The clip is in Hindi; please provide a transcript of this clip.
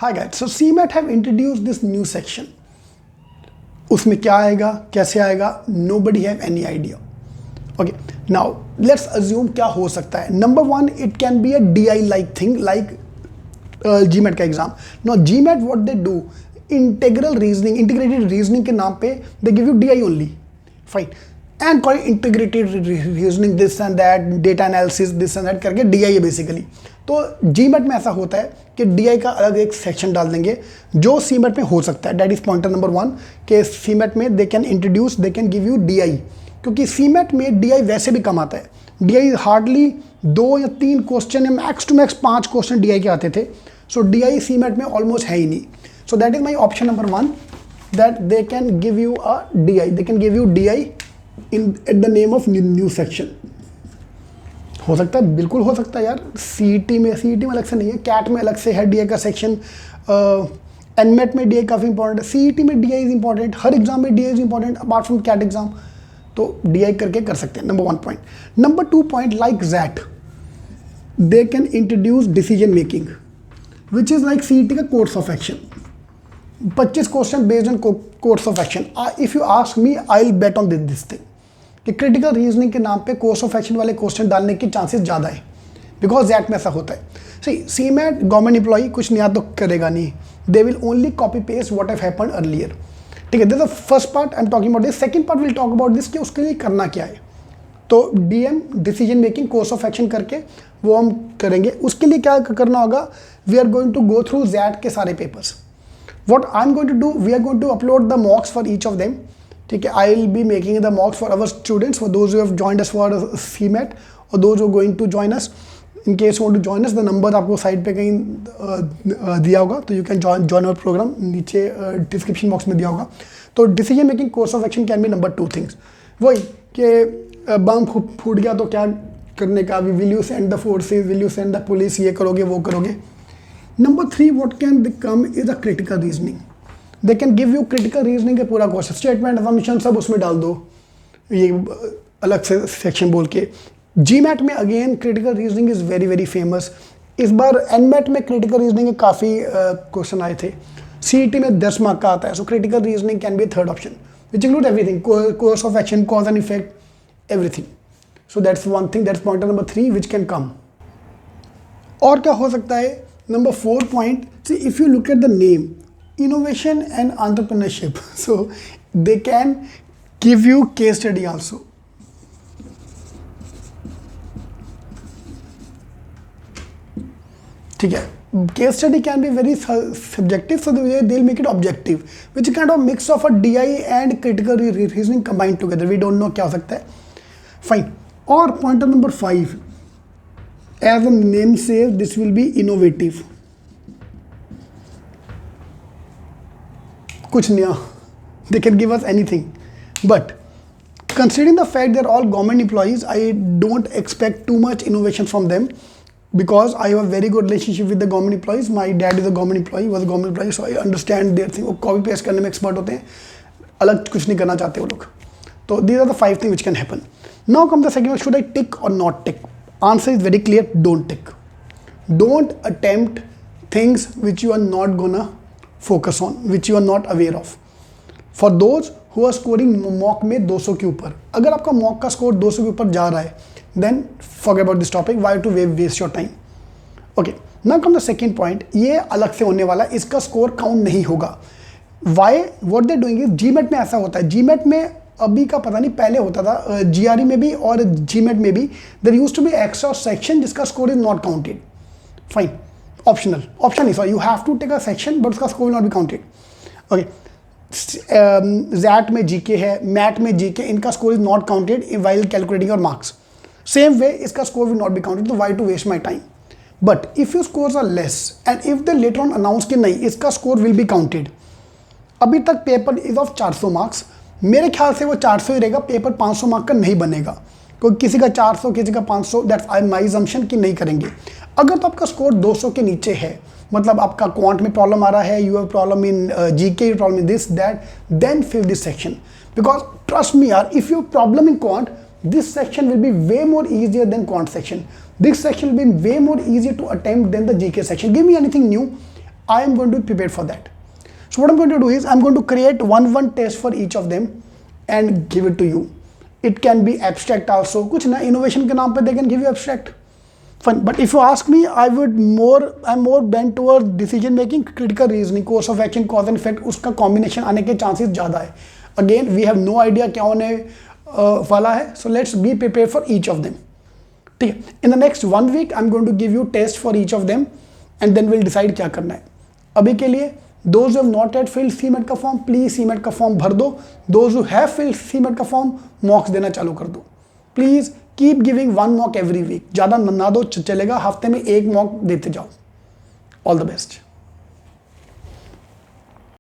Hi guys, so CMAT have introduced this new section. उसमें क्या आएगा, कैसे आएगा, nobody have any idea. Okay, now let's assume क्या हो सकता है. Number one, it can be a DI like thing like GMAT का exam. Now GMAT what they do, integrated reasoning के नाम पे they give you DI only. Fine, and call integrated reasoning this and that, data analysis this and that करके DI है बेसिकली. तो GMAT में ऐसा होता है कि DI का अलग एक सेक्शन डाल देंगे जो CMAT में हो सकता है. That is pointer number one कि CMAT में they can introduce, they can give you DI. क्योंकि CMAT में DI वैसे भी कम आता है. DI हार्डली 2 या 3 क्वेश्चन या max to max 5 question DI के आते थे. सो DI CMAT में ऑलमोस्ट है ही नहीं. So that is my option number one, that they can give you a DI. They can give you DI in at the name of new section. हो सकता है, बिल्कुल हो सकता है यार. CET में अलग से नहीं है, CAT में अलग से है DI का सेक्शन. NMAT में DI काफ़ी इंपॉर्टेंट है. CET में DI is important. Her exam में DI is important apart from CAT exam. तो DI करके कर सकते हैं. Number 1 point. Number 2 point, like ZAT they can introduce decision making which is like CET का course of action. 25 question based on course of action. If you ask me, I will bet on this thing कि क्रिटिकल रीजनिंग के नाम पे कोर्स ऑफ एक्शन वाले क्वेश्चन डालने के चांसेस ज़्यादा है, बिकॉज दैट में ऐसा होता है. सी CMAT गवर्नमेंट एम्प्लॉई कुछ नया तो करेगा नहीं. They will only copy paste what have happened earlier. ठीक है, this the first part I am talking about this. Second part will talk about this कि उसके लिए करना क्या है. तो DM decision making course of action करके वो हम करेंगे. उसके लिए क्या करना होगा, we are going to go through ZAT के सारे papers. What I'm going to do, we are going to upload the mocks for each of them. ठीक है, I will be making the mocks for our students, for those who have joined us for CMAT or those who are going to join us. In case you want to join us, the number आपको साइड पे कहीं दिया होगा, तो you can join our program. नीचे डिस्क्रिप्शन बॉक्स में दिया होगा. तो decision making course of action can be number 2 things. वही कि बम फूट गया तो क्या करने का, will you send the forces, will you send the police, ये करोगे वो करोगे. Number 3, what can become is a critical reasoning. They can give you critical reasoning के पूरा क्वेश्चन, स्टेटमेंट, असम्पशन सब उसमें डाल दो, ये अलग से सेक्शन बोल के. GMAT में again critical reasoning is very very famous. इस बार NMAT में क्रिटिकल रीजनिंग के काफ़ी क्वेश्चन आए थे. CET में 10 मार्क का आता है. So critical reasoning can be third option which include everything, course of action, cause and effect, everything. So that's one thing, that's point number 3 which can come. और क्या हो सकता है? Number 4 point, see if you look at the name, innovation and entrepreneurship, so they can give you case study also. ठीक है, case study can be very subjective, so they'll make it objective, which is kind of mix of a DI and critical reasoning combined together. We don't know क्या हो सकता है. Fine. और pointer number 5. As the name says, this will be innovative. कुछ नया. They can give us anything. But considering the fact they're all government employees, I don't expect too much innovation from them because I have a very good relationship with the government employees. My dad is a government employee, was a government employee, so I understand their thing. वो copy paste करने में expert होते हैं, अलग कुछ नहीं करना चाहते वो लोग. तो these are the 5 things which can happen. Now comes the second one, should I tick or not tick? Answer is very clear, don't tick. Don't attempt things which you are not gonna focus on, which you are not aware of. For those who are scoring mock में 200 के ऊपर, अगर आपका mock का score 200 के ऊपर जा रहा है, then forget about this topic. Why to waste your time? Okay, now come the second point. ये अलग से होने वाला, इसका score count नहीं होगा. Why? What they're doing is, GMAT में ऐसा होता है. GMAT में अभी का पता नहीं, पहले होता था GRE में भी और GMAT में भी, there used to be extra section जिसका score is not counted. Fine, optional, option नहीं, sorry, you have to take a section but उसका score will not be counted. Okay, ZAT में GK है, MAT में GK, इनका score is not counted while calculating your marks. Same way इसका score will not be counted, तो why to waste my time? But if your scores are less and if they later on announce कि नहीं इसका score will be counted, अभी तक पेपर is of 400 marks, मेरे ख्याल से वो 400 ही रहेगा, पेपर 500 मार्क का नहीं बनेगा. कोई किसी का 400, किसी का 500, दैट्स माई असम्पशन कि नहीं करेंगे. अगर तो आपका स्कोर 200 के नीचे है, मतलब आपका क्वांट में प्रॉब्लम आ रहा है, you have problem in GK, problem in this that, then fill this section. Because trust me यार, if you problem in quant, this section will be way more easier than quant section. This section will be way more easier to attempt than the GK section. Give me anything new. I am going to be prepared for that. So what I'm going to do is I'm going to create one test for each of them and give it to you. It can be abstract also. कुछ ना innovation के नाम पे they can give you abstract. Fun. But if you ask me, I'm more bent towards decision making, critical reasoning, course of action, cause and effect. उसका combination आने के chances ज़्यादा है. Again, we have no idea क्या होने वाला है. So let's be prepared for each of them. ठीक है. In the next 1 week, I'm going to give you test for each of them, and then we'll decide क्या करना है. अभी के लिए those who have not yet filled CMAT का फॉर्म, प्लीज CMAT का फॉर्म भर दो. Those who have filled CMAT का फॉर्म, मॉक्स देना चालू कर दो. Please keep giving 1 mock every week. ज़्यादा ना दो चलेगा, हफ्ते में 1 मॉक देते जाओ. All the best.